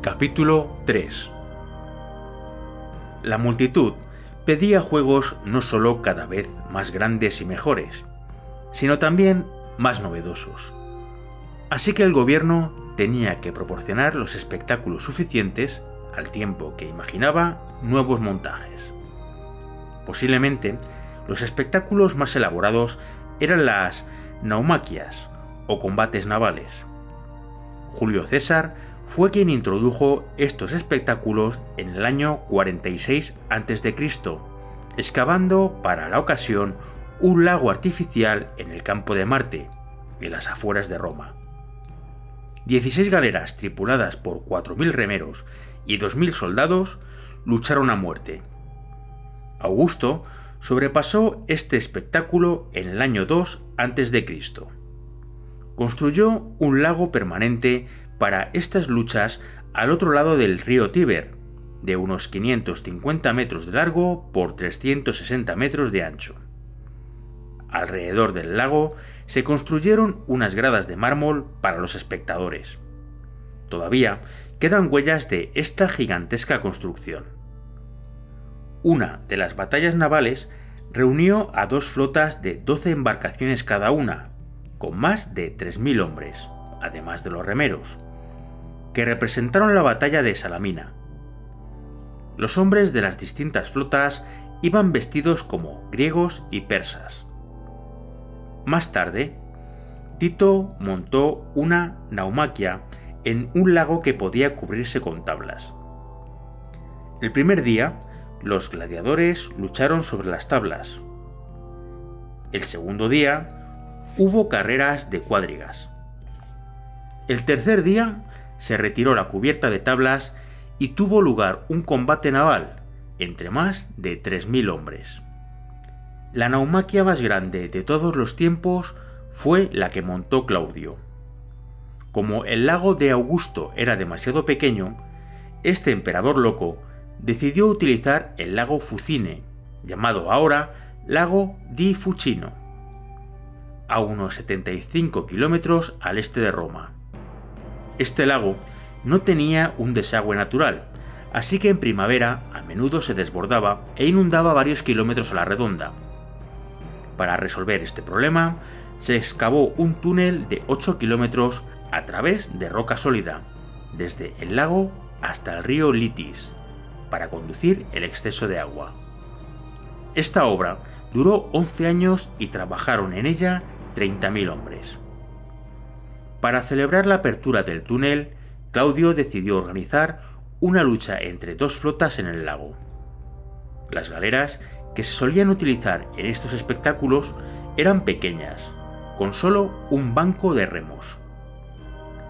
Capítulo 3. La multitud pedía juegos no solo cada vez más grandes y mejores, sino también más novedosos. Así que el gobierno tenía que proporcionar los espectáculos suficientes al tiempo que imaginaba nuevos montajes. Posiblemente, los espectáculos más elaborados eran las naumaquias o combates navales. Julio César fue quien introdujo estos espectáculos en el año 46 a.C., excavando para la ocasión un lago artificial en el campo de Marte, en las afueras de Roma. 16 galeras tripuladas por 4.000 remeros y 2.000 soldados lucharon a muerte. Augusto sobrepasó este espectáculo en el año 2 a.C. Construyó un lago permanente para estas luchas al otro lado del río Tíber, de unos 550 metros de largo por 360 metros de ancho. Alrededor del lago se construyeron unas gradas de mármol para los espectadores. Todavía quedan huellas de esta gigantesca construcción. Una de las batallas navales reunió a dos flotas de 12 embarcaciones cada una, con más de 3.000 hombres, además de los remeros, que representaron la batalla de Salamina. Los hombres de las distintas flotas iban vestidos como griegos y persas. Más tarde, Tito montó una naumaquia en un lago que podía cubrirse con tablas. El primer día, los gladiadores lucharon sobre las tablas. El segundo día, hubo carreras de cuadrigas. El tercer día, se retiró la cubierta de tablas y tuvo lugar un combate naval entre más de 3.000 hombres. La naumaquia más grande de todos los tiempos fue la que montó Claudio. Como el lago de Augusto era demasiado pequeño, este emperador loco decidió utilizar el lago Fucine, llamado ahora lago di Fucino, a unos 75 kilómetros al este de Roma. Este lago no tenía un desagüe natural, así que en primavera a menudo se desbordaba e inundaba varios kilómetros a la redonda. Para resolver este problema, se excavó un túnel de 8 kilómetros a través de roca sólida, desde el lago hasta el río Litis, para conducir el exceso de agua. Esta obra duró 11 años y trabajaron en ella 30.000 hombres. Para celebrar la apertura del túnel, Claudio decidió organizar una lucha entre dos flotas en el lago. Las galeras que se solían utilizar en estos espectáculos eran pequeñas, con solo un banco de remos.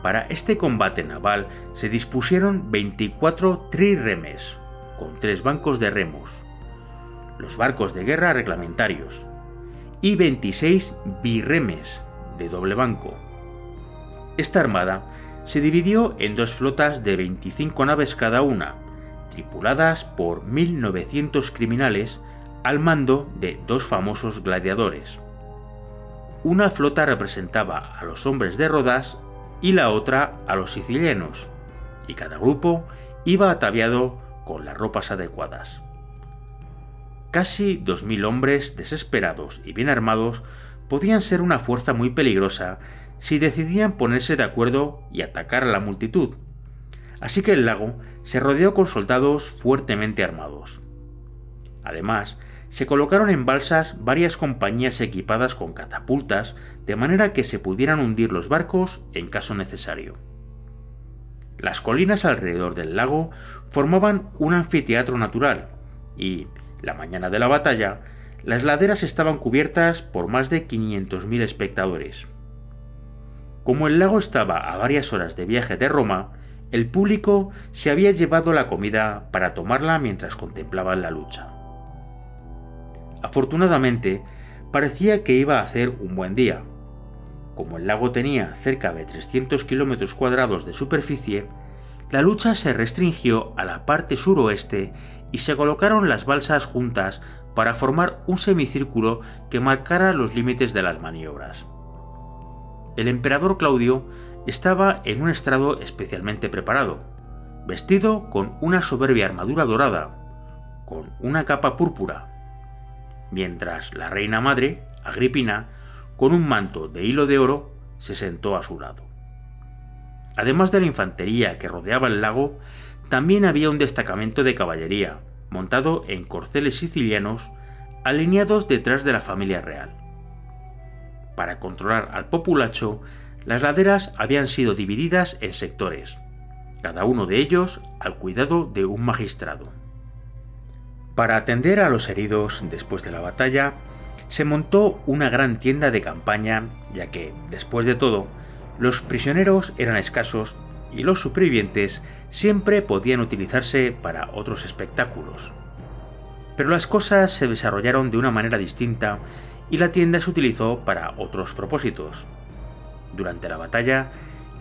Para este combate naval se dispusieron 24 trirremes, con 3 bancos de remos, los barcos de guerra reglamentarios, y 26 birremes de doble banco. Esta armada se dividió en dos flotas de 25 naves cada una, tripuladas por 1.900 criminales al mando de dos famosos gladiadores. Una flota representaba a los hombres de Rodas y la otra a los sicilianos, y cada grupo iba ataviado con las ropas adecuadas. Casi 2.000 hombres desesperados y bien armados podían ser una fuerza muy peligrosa si decidían ponerse de acuerdo y atacar a la multitud, así que el lago se rodeó con soldados fuertemente armados. Además, se colocaron en balsas varias compañías equipadas con catapultas de manera que se pudieran hundir los barcos en caso necesario. Las colinas alrededor del lago formaban un anfiteatro natural y, la mañana de la batalla, las laderas estaban cubiertas por más de 500.000 espectadores. Como el lago estaba a varias horas de viaje de Roma, el público se había llevado la comida para tomarla mientras contemplaban la lucha. Afortunadamente, parecía que iba a hacer un buen día. Como el lago tenía cerca de 300 kilómetros cuadrados de superficie, la lucha se restringió a la parte suroeste y se colocaron las balsas juntas para formar un semicírculo que marcara los límites de las maniobras. El emperador Claudio estaba en un estrado especialmente preparado, vestido con una soberbia armadura dorada, con una capa púrpura, mientras la reina madre, Agripina, con un manto de hilo de oro, se sentó a su lado. Además de la infantería que rodeaba el lago, también había un destacamento de caballería, montado en corceles sicilianos, alineados detrás de la familia real. Para controlar al populacho, las laderas habían sido divididas en sectores, cada uno de ellos al cuidado de un magistrado. Para atender a los heridos después de la batalla, se montó una gran tienda de campaña, ya que, después de todo, los prisioneros eran escasos y los supervivientes siempre podían utilizarse para otros espectáculos. Pero las cosas se desarrollaron de una manera distinta y la tienda se utilizó para otros propósitos. Durante la batalla,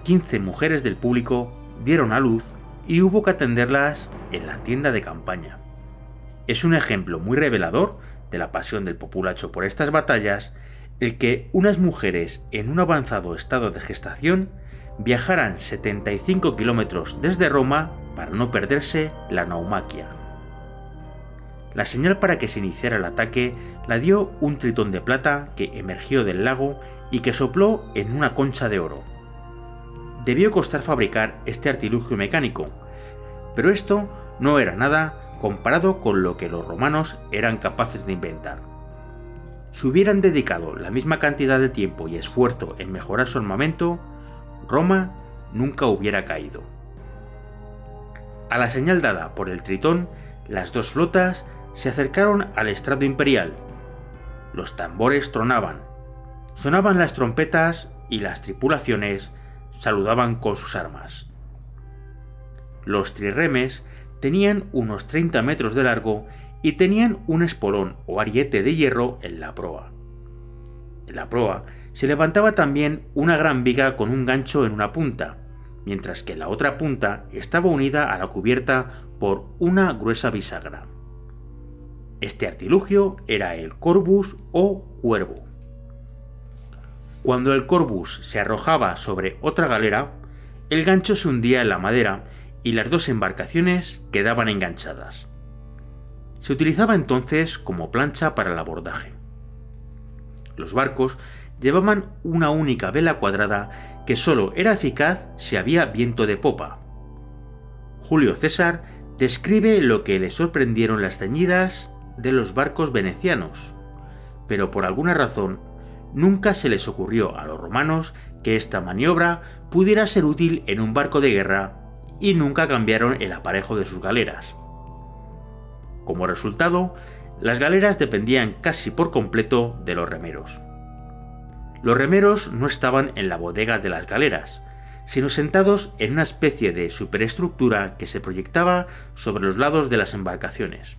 15 mujeres del público dieron a luz y hubo que atenderlas en la tienda de campaña. Es un ejemplo muy revelador de la pasión del populacho por estas batallas el que unas mujeres en un avanzado estado de gestación viajaran 75 kilómetros desde Roma para no perderse la naumaquia. La señal para que se iniciara el ataque la dio un tritón de plata que emergió del lago y que sopló en una concha de oro. Debió costar fabricar este artilugio mecánico, pero esto no era nada comparado con lo que los romanos eran capaces de inventar. Si hubieran dedicado la misma cantidad de tiempo y esfuerzo en mejorar su armamento, Roma nunca hubiera caído. A la señal dada por el tritón, las dos flotas se acercaron al estrado imperial. Los tambores tronaban, sonaban las trompetas y las tripulaciones saludaban con sus armas. Los trirremes tenían unos 30 metros de largo y tenían un espolón o ariete de hierro en la proa. En la proa se levantaba también una gran viga con un gancho en una punta, mientras que la otra punta estaba unida a la cubierta por una gruesa bisagra. Este artilugio era el corbus o cuervo. Cuando el corbus se arrojaba sobre otra galera, el gancho se hundía en la madera y las dos embarcaciones quedaban enganchadas. Se utilizaba entonces como plancha para el abordaje. Los barcos llevaban una única vela cuadrada que solo era eficaz si había viento de popa. Julio César describe lo que le sorprendieron las ceñidas de los barcos venecianos, pero por alguna razón nunca se les ocurrió a los romanos que esta maniobra pudiera ser útil en un barco de guerra y nunca cambiaron el aparejo de sus galeras. Como resultado, las galeras dependían casi por completo de los remeros. Los remeros no estaban en la bodega de las galeras, sino sentados en una especie de superestructura que se proyectaba sobre los lados de las embarcaciones.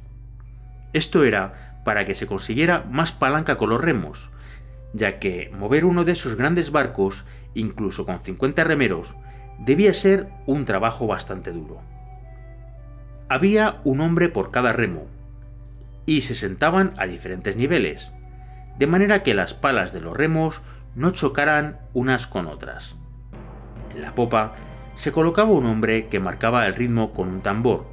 Esto era para que se consiguiera más palanca con los remos, ya que mover uno de esos grandes barcos, incluso con 50 remeros, debía ser un trabajo bastante duro. Había un hombre por cada remo, y se sentaban a diferentes niveles, de manera que las palas de los remos no chocaran unas con otras. En la popa se colocaba un hombre que marcaba el ritmo con un tambor,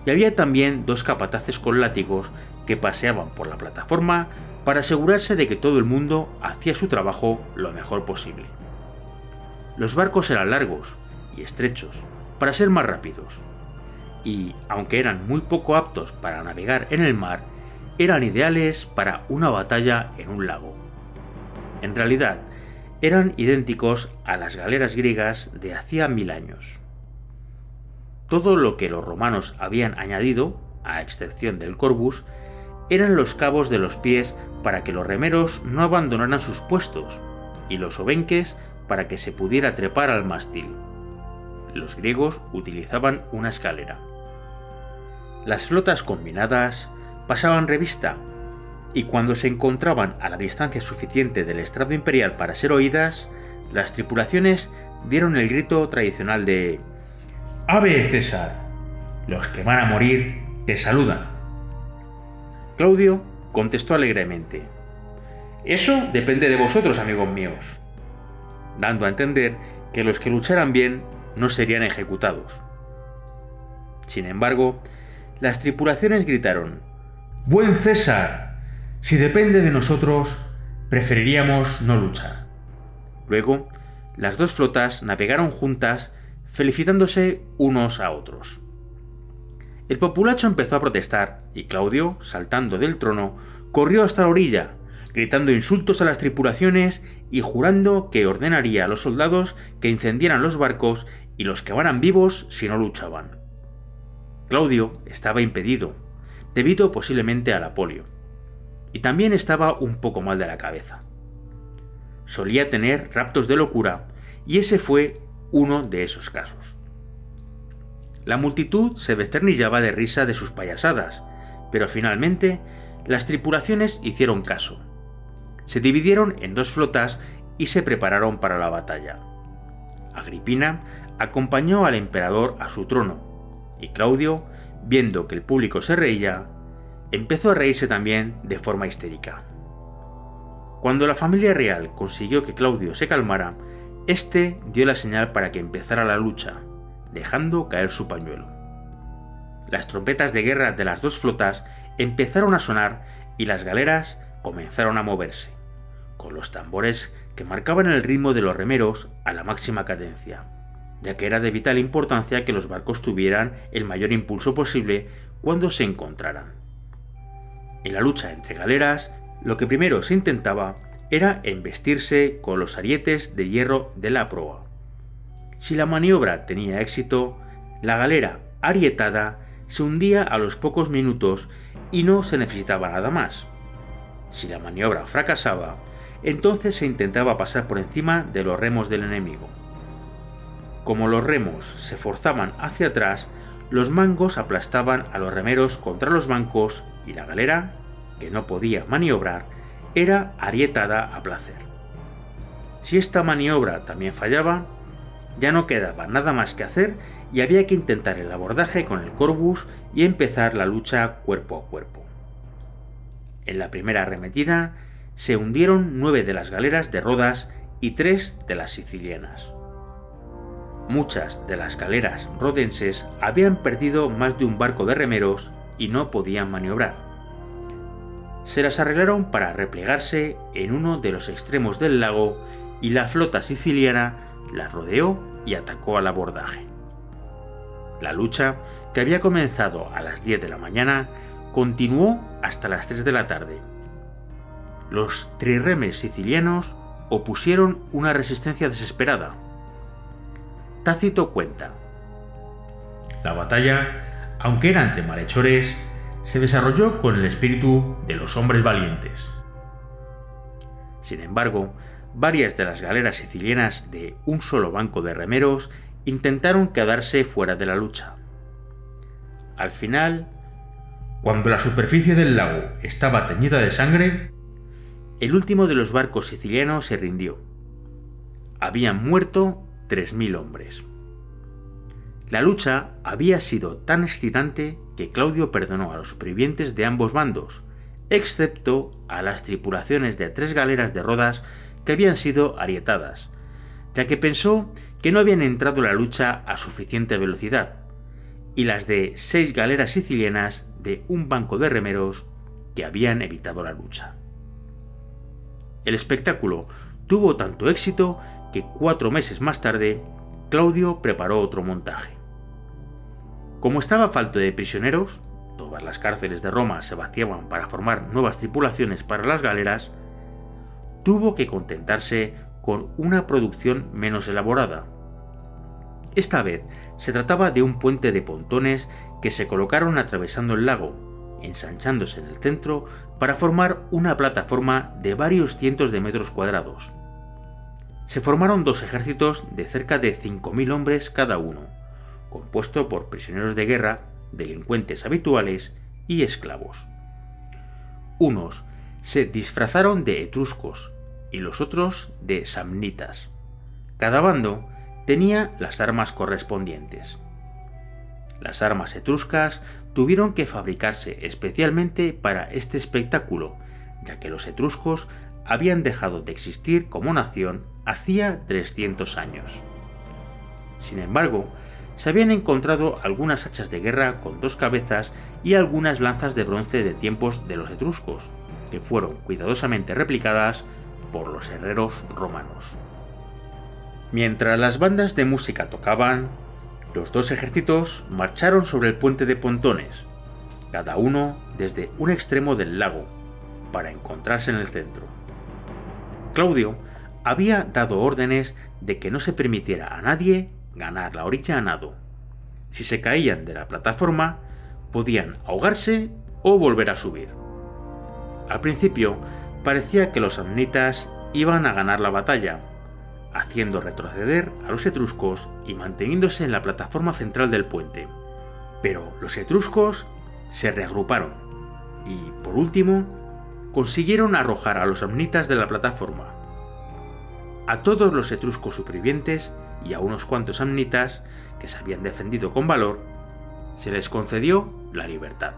y había también dos capataces con látigos que paseaban por la plataforma para asegurarse de que todo el mundo hacía su trabajo lo mejor posible. Los barcos eran largos y estrechos para ser más rápidos, y, aunque eran muy poco aptos para navegar en el mar, eran ideales para una batalla en un lago. En realidad, eran idénticos a las galeras griegas de hacía 1000 años. Todo lo que los romanos habían añadido, a excepción del corbus, eran los cabos de los pies para que los remeros no abandonaran sus puestos, y los obenques para que se pudiera trepar al mástil. Los griegos utilizaban una escalera. Las flotas combinadas pasaban revista, y cuando se encontraban a la distancia suficiente del estrado imperial para ser oídas, las tripulaciones dieron el grito tradicional de «¡Ave César! Los que van a morir te saludan». Claudio contestó alegremente: «Eso depende de vosotros, amigos míos», dando a entender que los que lucharan bien no serían ejecutados. Sin embargo, las tripulaciones gritaron: «¡Buen César! Si depende de nosotros, preferiríamos no luchar». Luego, las dos flotas navegaron juntas, felicitándose unos a otros. El populacho empezó a protestar y Claudio, saltando del trono, corrió hasta la orilla, gritando insultos a las tripulaciones y jurando que ordenaría a los soldados que incendiaran los barcos y los quemaran vivos si no luchaban. Claudio estaba impedido, debido posiblemente a la polio, y también estaba un poco mal de la cabeza. Solía tener raptos de locura, y ese fue uno de esos casos. La multitud se desternillaba de risa de sus payasadas, pero finalmente las tripulaciones hicieron caso. Se dividieron en dos flotas y se prepararon para la batalla. Agripina acompañó al emperador a su trono, y Claudio, viendo que el público se reía, empezó a reírse también de forma histérica. Cuando la familia real consiguió que Claudio se calmara, este dio la señal para que empezara la lucha, dejando caer su pañuelo. Las trompetas de guerra de las dos flotas empezaron a sonar y las galeras comenzaron a moverse, con los tambores que marcaban el ritmo de los remeros a la máxima cadencia, ya que era de vital importancia que los barcos tuvieran el mayor impulso posible cuando se encontraran. En la lucha entre galeras, lo que primero se intentaba era embestirse con los arietes de hierro de la proa. Si la maniobra tenía éxito, la galera arietada se hundía a los pocos minutos y no se necesitaba nada más. Si la maniobra fracasaba, entonces se intentaba pasar por encima de los remos del enemigo. Como los remos se forzaban hacia atrás, los mangos aplastaban a los remeros contra los bancos y la galera, que no podía maniobrar, era arietada a placer. Si esta maniobra también fallaba, ya no quedaba nada más que hacer y había que intentar el abordaje con el Corvus y empezar la lucha cuerpo a cuerpo. En la primera arremetida se hundieron 9 de las galeras de Rodas y 3 de las sicilianas. Muchas de las galeras rodenses habían perdido más de un barco de remeros y no podían maniobrar. Se las arreglaron para replegarse en uno de los extremos del lago y la flota siciliana las rodeó y atacó al abordaje. La lucha, que había comenzado a las 10 de la mañana, continuó hasta las 3 de la tarde. Los trirremes sicilianos opusieron una resistencia desesperada. Tácito cuenta: la batalla, aunque era entre malhechores, se desarrolló con el espíritu de los hombres valientes. Sin embargo, varias de las galeras sicilianas de un solo banco de remeros intentaron quedarse fuera de la lucha. Al final, cuando la superficie del lago estaba teñida de sangre, el último de los barcos sicilianos se rindió. Habían muerto 3.000 hombres. La lucha había sido tan excitante que Claudio perdonó a los supervivientes de ambos bandos, excepto a las tripulaciones de 3 galeras de Rodas que habían sido arietadas, ya que pensó que no habían entrado en la lucha a suficiente velocidad, y las de 6 galeras sicilianas de un banco de remeros que habían evitado la lucha. El espectáculo tuvo tanto éxito que 4 meses más tarde Claudio preparó otro montaje. Como estaba falto de prisioneros, todas las cárceles de Roma se vaciaban para formar nuevas tripulaciones para las galeras, tuvo que contentarse con una producción menos elaborada. Esta vez se trataba de un puente de pontones que se colocaron atravesando el lago, ensanchándose en el centro para formar una plataforma de varios cientos de metros cuadrados. Se formaron 2 ejércitos de cerca de 5.000 hombres cada uno, compuesto por prisioneros de guerra, delincuentes habituales y esclavos. Unos se disfrazaron de etruscos y los otros de samnitas. Cada bando tenía las armas correspondientes. Las armas etruscas tuvieron que fabricarse especialmente para este espectáculo, ya que los etruscos habían dejado de existir como nación hacía 300 años. Sin embargo, se habían encontrado algunas hachas de guerra con 2 cabezas y algunas lanzas de bronce de tiempos de los etruscos, que fueron cuidadosamente replicadas por los herreros romanos. Mientras las bandas de música tocaban, los 2 ejércitos marcharon sobre el puente de pontones, cada uno desde un extremo del lago, para encontrarse en el centro. Claudio había dado órdenes de que no se permitiera a nadie ganar la orilla a nado. Si se caían de la plataforma, podían ahogarse o volver a subir. Al principio parecía que los samnitas iban a ganar la batalla, haciendo retroceder a los etruscos y manteniéndose en la plataforma central del puente. Pero los etruscos se reagruparon y, por último, consiguieron arrojar a los samnitas de la plataforma. A todos los etruscos supervivientes y a unos cuantos samnitas que se habían defendido con valor, se les concedió la libertad.